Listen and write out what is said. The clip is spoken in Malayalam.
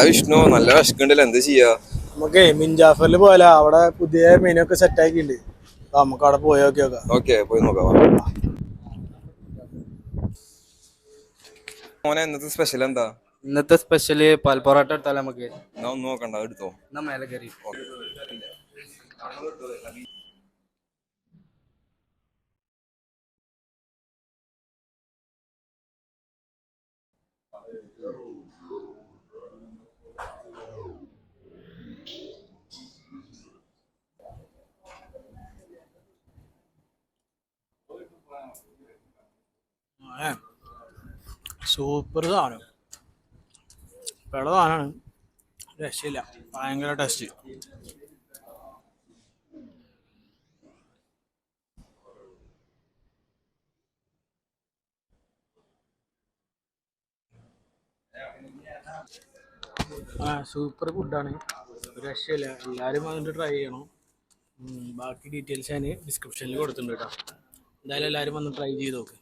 വിഷ്ണു നല്ല വിശക്കുണ്ടല്ലോ, എന്ത് ചെയ്യാ? നമുക്ക് മിൻജാഫറിൽ പോലെ അവിടെ പുതിയ മെനു സെറ്റ് ആക്കിയിട്ടുണ്ട്. നമുക്ക് അവിടെ പോയി നോക്കാം. ഓക്കെ, പോയി നോക്കാം. മോനെ, ഇന്നത്തെ സ്പെഷ്യൽ എന്താ? ഇന്നത്തെ സ്പെഷ്യല് പാൽ പൊറോട്ട എടുത്താലോ നമുക്ക്? എന്നാ ഒന്നും നോക്കണ്ട, എടുത്തോ. മേലെ കയറി സൂപ്പർ സാധനം, വെള്ള സാധനമാണ്, രക്ഷയില്ല, ഭയങ്കര ടേസ്റ്റ്. സൂപ്പർ ഫുഡാണ്, രക്ഷയില്ല. എല്ലാവരും വന്നിട്ട് ട്രൈ ചെയ്യണം. ബാക്കി ഡീറ്റെയിൽസ് ഞാൻ ഡിസ്ക്രിപ്ഷനിൽ കൊടുത്തിട്ടുണ്ട് കേട്ടോ. എന്തായാലും എല്ലാവരും വന്ന് ട്രൈ ചെയ്ത് നോക്ക്.